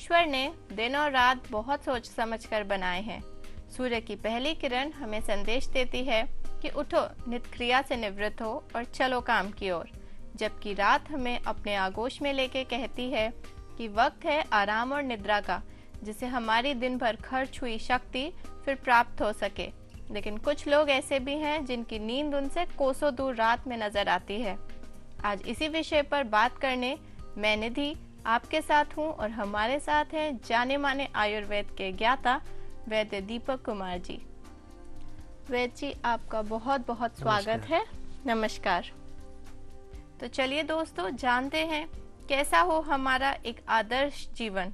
ईश्वर ने दिन और रात बहुत सोच समझकर बनाए हैं। सूर्य की पहली किरण हमें संदेश देती है कि उठो, नित्य क्रिया से निवृत्त हो और चलो काम की ओर, जबकि रात हमें अपने आगोश में लेके कहती है कि वक्त है आराम और निद्रा का, जिससे हमारी दिन भर खर्च हुई शक्ति फिर प्राप्त हो सके। लेकिन कुछ लोग ऐसे भी हैं जिनकी नींद उनसे कोसों दूर रात में नजर आती है। आज इसी विषय पर बात करने मैं निधि आपके साथ हूँ और हमारे साथ हैं जाने माने आयुर्वेद के ज्ञाता वैद्य दीपक कुमार जी। वैद्य जी, आपका बहुत बहुत स्वागत है। नमस्कार। तो चलिए दोस्तों, जानते हैं कैसा हो हमारा एक आदर्श जीवन।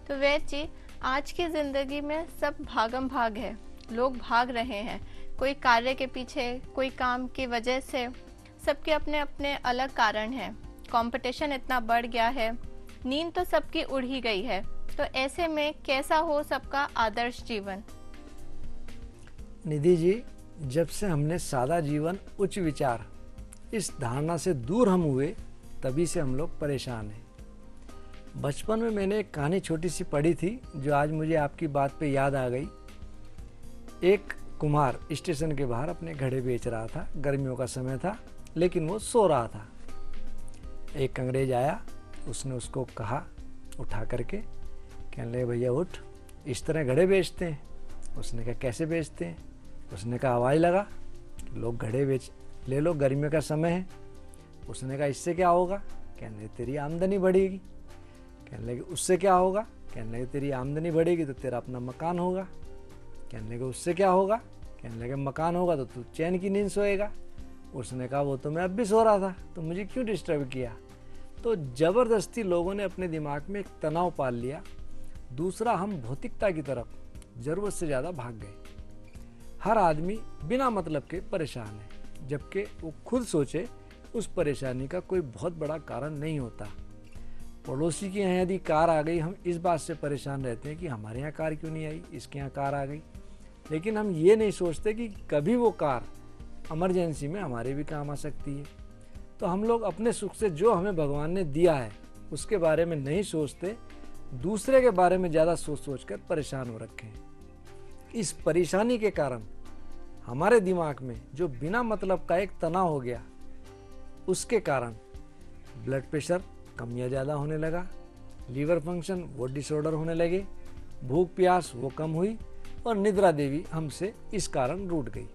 तो वैद्य जी, आज की जिंदगी में सब भागम भाग है, लोग भाग रहे हैं, कोई कार्य के पीछे, कोई काम की वजह से, सबके अपने अपने अलग कारण हैं। कंपटीशन इतना बढ़ गया है, नींद तो सबकी उड़ ही गई है। तो ऐसे में कैसा हो सबका आदर्श जीवन? निधि जी, जब से हमने सादा जीवन उच्च विचार इस धारणा से दूर हम हुए, तभी से हम लोग परेशान हैं। बचपन में मैंने एक कहानी छोटी सी पढ़ी थी जो आज मुझे आपकी बात पे याद आ गई। एक कुम्हार स्टेशन के बाहर अपने घड़े बेच रहा था। गर्मियों का समय था, लेकिन वो सो रहा था। एक अंग्रेज आया, उसने उसको कहा उठा करके, कहने लगे भैया उठ, इस तरह घड़े बेचते हैं। उसने कहा कैसे बेचते हैं? उसने कहा आवाज़ लगा, लोग घड़े बेच ले लो, गर्मियों का समय है। उसने कहा इससे क्या होगा? कहने लगे तेरी आमदनी बढ़ेगी। कहने लगे उससे क्या होगा? कहने लगे तेरी आमदनी बढ़ेगी तो तेरा अपना मकान होगा। कहने लगे उससे क्या होगा? कहने लगे मकान होगा तो तू चैन की नींद सोएगा। उसने कहा वो तो मैं अब भी सो रहा था, तो मुझे क्यों डिस्टर्ब किया? तो ज़बरदस्ती लोगों ने अपने दिमाग में एक तनाव पाल लिया। दूसरा, हम भौतिकता की तरफ ज़रूरत से ज़्यादा भाग गए। हर आदमी बिना मतलब के परेशान है, जबकि वो खुद सोचे उस परेशानी का कोई बहुत बड़ा कारण नहीं होता। पड़ोसी के यहाँ यदि कार आ गई, हम इस बात से परेशान रहते हैं कि हमारे यहाँ कार क्यों नहीं आई, इसके यहाँ कार आ गई। लेकिन हम ये नहीं सोचते कि कभी वो कार इमरजेंसी में हमारे भी काम आ सकती है। तो हम लोग अपने सुख से जो हमें भगवान ने दिया है उसके बारे में नहीं सोचते, दूसरे के बारे में ज़्यादा सोच कर परेशान हो रखे हैं। इस परेशानी के कारण हमारे दिमाग में जो बिना मतलब का एक तनाव हो गया, उसके कारण ब्लड प्रेशर कम या ज़्यादा होने लगा, लीवर फंक्शन वो डिसऑर्डर होने लगे, भूख प्यास वो कम हुई और निद्रा देवी हमसे इस कारण रूठ गई।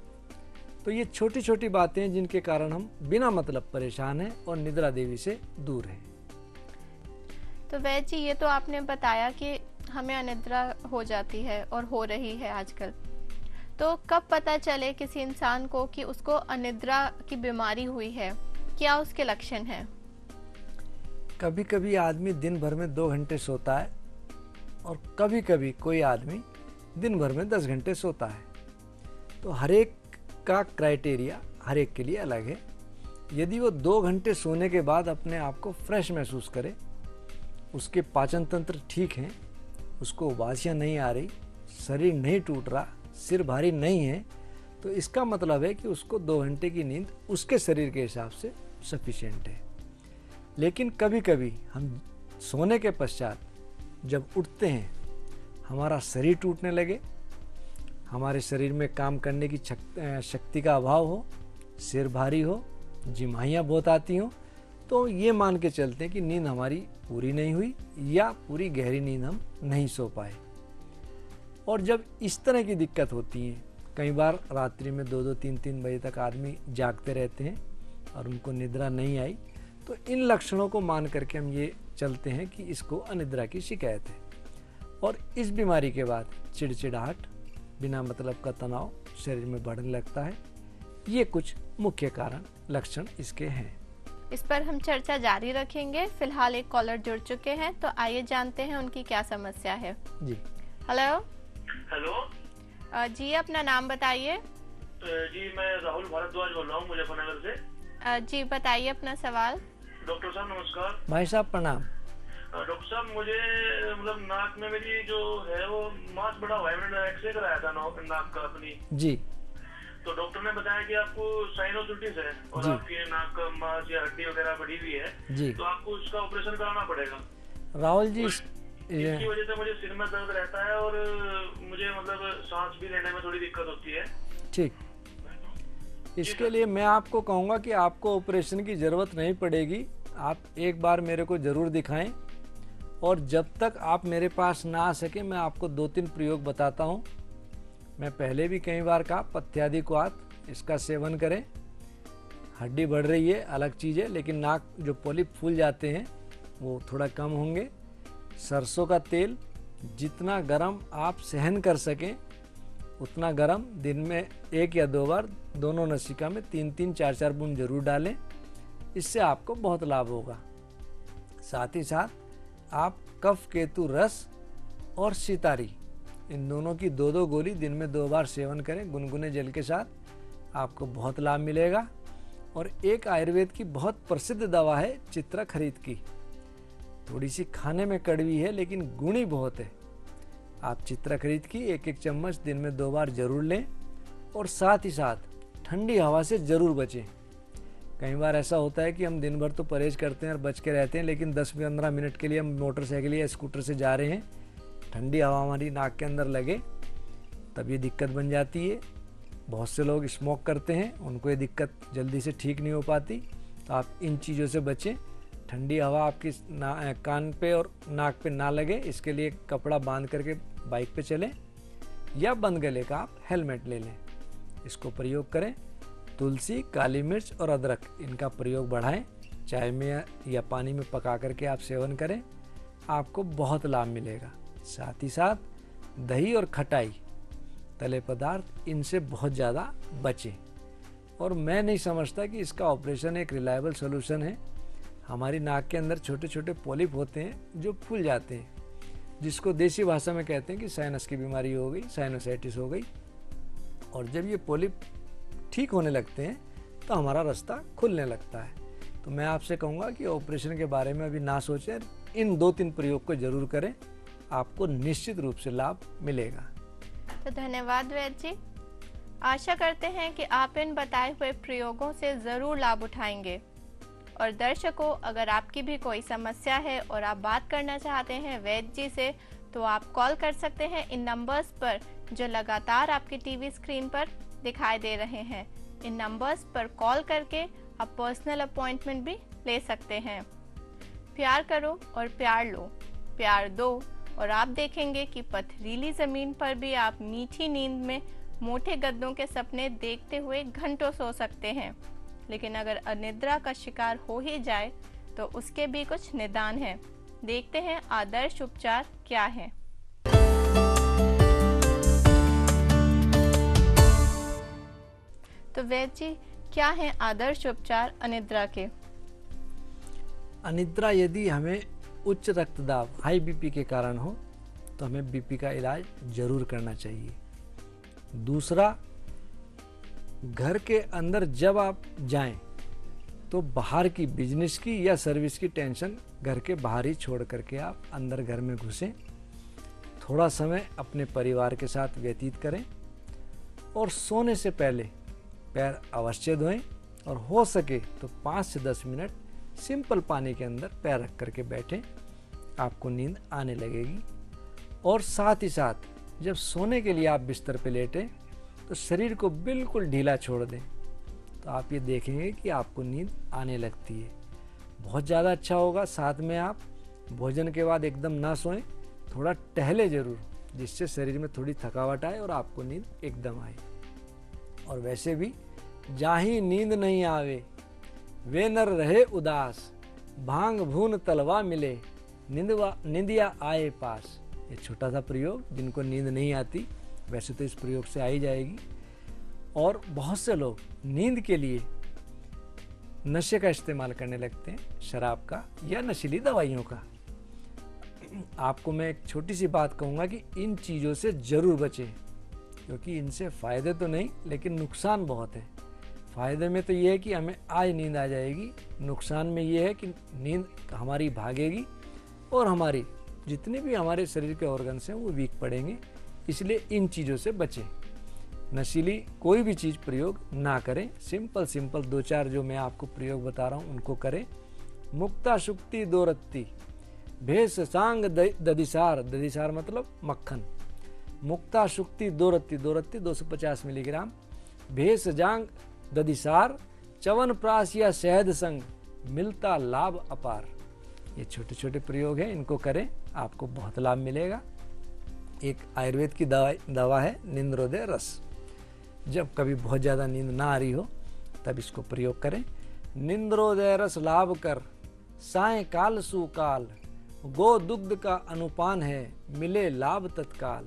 तो ये छोटी छोटी बातें हैं जिनके कारण हम बिना मतलब परेशान हैं और निद्रा देवी से दूर हैं। तो वैद्य जी, ये तो आपने बताया कि हमें अनिद्रा हो जाती है और हो रही है आजकल। तो कब पता चले किसी इंसान को कि उसको अनिद्रा की बीमारी हुई है? क्या उसके लक्षण हैं? कभी कभी आदमी दिन भर में 2 घंटे सोता है और कभी कभी कोई आदमी दिन भर में 10 घंटे सोता है। तो हर एक का क्राइटेरिया हर एक के लिए अलग है। यदि वो 2 घंटे सोने के बाद अपने आप को फ्रेश महसूस करे, उसके पाचन तंत्र ठीक हैं, उसको उबासियाँ नहीं आ रही, शरीर नहीं टूट रहा, सिर भारी नहीं है, तो इसका मतलब है कि उसको 2 घंटे की नींद उसके शरीर के हिसाब से सफिशिएंट है। लेकिन कभी कभी हम सोने के पश्चात जब उठते हैं, हमारा शरीर टूटने लगे, हमारे शरीर में काम करने की शक्ति का अभाव हो, सिर भारी हो, जिमाहियाँ बहुत आती हों, तो ये मान के चलते हैं कि नींद हमारी पूरी नहीं हुई या पूरी गहरी नींद हम नहीं सो पाए। और जब इस तरह की दिक्कत होती है, कई बार रात्रि में 2-2, 3-3 बजे तक आदमी जागते रहते हैं और उनको निद्रा नहीं आई, तो इन लक्षणों को मान करके हम ये चलते हैं कि इसको अनिद्रा की शिकायत है। और इस बीमारी के बाद चिड़चिड़ाहट, बिना मतलब का तनाव शरीर में बढ़ने लगता है। ये कुछ मुख्य कारण लक्षण इसके हैं। इस पर हम चर्चा जारी रखेंगे। फिलहाल एक कॉलर जुड़ चुके हैं, तो आइए जानते हैं उनकी क्या समस्या है। जी हेलो। हेलो जी, अपना नाम बताइए। जी, मैं राहुल भारद्वाज बोल रहा हूँ मुजफ्फरनगर से। जी, बताइए अपना सवाल। डॉक्टर साहब नमस्कार। भाई साहब प्रणाम। डॉक्टर साहब, मुझे मतलब नाक में मेरी जो है वो मांस बड़ा हुआ है। मैंने एक्सरे कराया था नाक का अपनी। जी। तो डॉक्टर ने बताया कि आपको साइनोसाइटिस है और जी। आपकी नाक का मांस या हड्डी वगैरह बढ़ी हुई है, जी तो आपको उसका ऑपरेशन कराना पड़ेगा। राहुल जी, इसकी वजह से मुझे सिर में दर्द रहता है और मुझे मतलब सांस भी लेने में थोड़ी दिक्कत होती है। ठीक, इसके लिए मैं आपको कहूँगा कि आपको ऑपरेशन की ज़रूरत नहीं पड़ेगी। आप एक बार मेरे को ज़रूर दिखाएं, और जब तक आप मेरे पास ना आ सके मैं आपको 2-3 प्रयोग बताता हूँ। मैं पहले भी कई बार कहा, पथ्यादिक्वाथ इसका सेवन करें। हड्डी बढ़ रही है अलग चीज़ है, लेकिन नाक जो पॉलिप फूल जाते हैं वो थोड़ा कम होंगे। सरसों का तेल जितना गर्म आप सहन कर सकें उतना गर्म, दिन में 1 या 2 बार दोनों नसिका में 3-3, 4-4 बूंद जरूर डालें। इससे आपको बहुत लाभ होगा। साथ ही साथ आप कफ केतु रस और सितारी, इन दोनों की 2-2 गोली दिन में 2 बार सेवन करें गुनगुने जल के साथ, आपको बहुत लाभ मिलेगा। और एक आयुर्वेद की बहुत प्रसिद्ध दवा है चित्रखरीद की, थोड़ी सी खाने में कड़वी है लेकिन गुणी बहुत है। आप चित्रखरीद की 1-1 चम्मच दिन में 2 बार जरूर लें, और साथ ही साथ ठंडी हवा से ज़रूर बचें। कई बार ऐसा होता है कि हम दिन भर तो परहेज करते हैं और बच के रहते हैं, लेकिन 10-15 मिनट के लिए हम मोटरसाइकिल या स्कूटर से जा रहे हैं, ठंडी हवा हमारी नाक के अंदर लगे, तब ये दिक्कत बन जाती है। बहुत से लोग स्मोक करते हैं, उनको ये दिक्कत जल्दी से ठीक नहीं हो पाती। तो आप इन चीज़ों से बचें। ठंडी हवा आपकी कान पे और नाक पे ना लगे, इसके लिए कपड़ा बांध करके बाइक पे चलें, या बंद गले का आप हेलमेट ले लें। इसको प्रयोग करें। तुलसी, काली मिर्च और अदरक, इनका प्रयोग बढ़ाएं। चाय में या पानी में पका करके आप सेवन करें, आपको बहुत लाभ मिलेगा। साथ ही साथ दही और खटाई, तले पदार्थ, इनसे बहुत ज़्यादा बचें। और मैं नहीं समझता कि इसका ऑपरेशन एक रिलायबल सोल्यूशन है। हमारी नाक के अंदर छोटे छोटे पॉलिप होते हैं जो फूल जाते हैं, जिसको देसी भाषा में कहते हैं कि साइनस की बीमारी हो गई, साइनोसाइटिस हो गई। और जब ये पॉलिप ठीक होने लगते हैं तो हमारा रास्ता खुलने लगता है। तो मैं आपसे कहूँगा कि ऑपरेशन के बारे में अभी ना सोचें, इन 2-3 प्रयोग को जरूर करें, आपको निश्चित रूप से लाभ मिलेगा। तो धन्यवाद वैद्य जी। आशा करते हैं कि आप इन बताए हुए प्रयोगों से ज़रूर लाभ उठाएंगे। और दर्शकों, अगर आपकी भी कोई समस्या है और आप बात करना चाहते हैं वैद्य जी से, तो आप कॉल कर सकते हैं इन नंबर्स पर जो लगातार आपकी टीवी स्क्रीन पर दिखाई दे रहे हैं। इन नंबर्स पर कॉल करके आप पर्सनल अपॉइंटमेंट भी ले सकते हैं। प्यार करो और प्यार लो, प्यार दो, और आप देखेंगे कि पथरीली ज़मीन पर भी आप मीठी नींद में मोटे गद्दों के सपने देखते हुए घंटों सो सकते हैं। लेकिन अगर अनिद्रा का शिकार हो ही जाए तो उसके भी कुछ निदान हैं। देखते हैं आदर्श उपचार क्या है। तो वैद्य जी, क्या है आदर्श उपचार अनिद्रा के? अनिद्रा यदि हमें उच्च रक्तदाब, हाई बीपी के कारण हो तो हमें बीपी का इलाज जरूर करना चाहिए। दूसरा, घर के अंदर जब आप जाएं तो बाहर की बिजनेस की या सर्विस की टेंशन घर के बाहर ही छोड़ करके आप अंदर घर में घुसें। थोड़ा समय अपने परिवार के साथ व्यतीत करें, और सोने से पहले पैर अवश्य धोएं, और हो सके तो 5 से 10 मिनट सिंपल पानी के अंदर पैर रख करके बैठें, आपको नींद आने लगेगी। और साथ ही साथ जब सोने के लिए आप बिस्तर पे लेटें तो शरीर को बिल्कुल ढीला छोड़ दें, तो आप ये देखेंगे कि आपको नींद आने लगती है। बहुत ज़्यादा अच्छा होगा। साथ में आप भोजन के बाद एकदम ना सोएं, थोड़ा टहले जरूर, जिससे शरीर में थोड़ी थकावट आए और आपको नींद एकदम आए। और वैसे भी जाही नींद नहीं आवे वे नर रहे उदास, भांग भून तलवा मिले निंदिया आए पास। ये छोटा सा प्रयोग, जिनको नींद नहीं आती, वैसे तो इस प्रयोग से आ ही जाएगी। और बहुत से लोग नींद के लिए नशे का इस्तेमाल करने लगते हैं, शराब का या नशीली दवाइयों का। आपको मैं एक छोटी सी बात कहूँगा कि इन चीज़ों से ज़रूर बचें, क्योंकि इनसे फ़ायदे तो नहीं लेकिन नुकसान बहुत है। फ़ायदे में तो ये है कि हमें आज नींद आ जाएगी, नुकसान में ये है कि नींद हमारी भागेगी और हमारी जितने भी हमारे शरीर के ऑर्गन्स हैं वो वीक पड़ेंगे। इसलिए इन चीज़ों से बचें। नशीली कोई भी चीज़ प्रयोग ना करें। सिंपल सिंपल 2-4 जो मैं आपको प्रयोग बता रहा हूँ उनको करें। मुक्ता शुक्ति दो रत्ती, भेष सांग दधिसार, दधिसार मतलब मक्खन। मुक्ता शुक्ति दो रत्ती 250 मिलीग्राम, भेष जांग दधिसार, चवन प्राश या शहद संग, मिलता लाभ अपार। ये छोटे छोटे प्रयोग हैं, इनको करें, आपको बहुत लाभ मिलेगा। एक आयुर्वेद की दवा है निंद्रोदय रस। जब कभी बहुत ज़्यादा नींद ना आ रही हो तब इसको प्रयोग करें। निंद्रोदय रस लाभ कर, सायंकाल सुकाल, गो दुग्ध का अनुपान है, मिले लाभ तत्काल।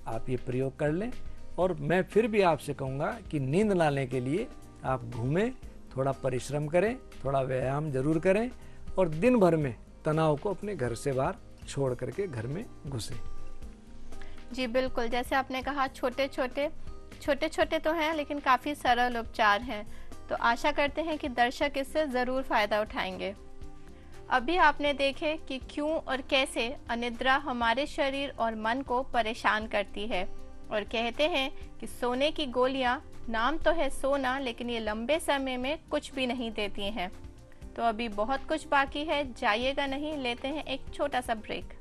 आप ये प्रयोग कर लें। और मैं फिर भी आपसे कहूँगा कि नींद लाने के लिए आप घूमें, थोड़ा परिश्रम करें, थोड़ा व्यायाम जरूर करें और दिन भर में तनाव को अपने घर से बाहर छोड़ करके घर में घुसें। जी बिल्कुल, जैसे आपने कहा छोटे छोटे तो हैं लेकिन काफ़ी सरल उपचार हैं। तो आशा करते हैं कि दर्शक इससे ज़रूर फ़ायदा उठाएंगे। अभी आपने देखे कि क्यों और कैसे अनिद्रा हमारे शरीर और मन को परेशान करती है। और कहते हैं कि सोने की गोलियां, नाम तो है सोना, लेकिन ये लंबे समय में कुछ भी नहीं देती हैं। तो अभी बहुत कुछ बाकी है, जाइएगा नहीं, लेते हैं एक छोटा सा ब्रेक।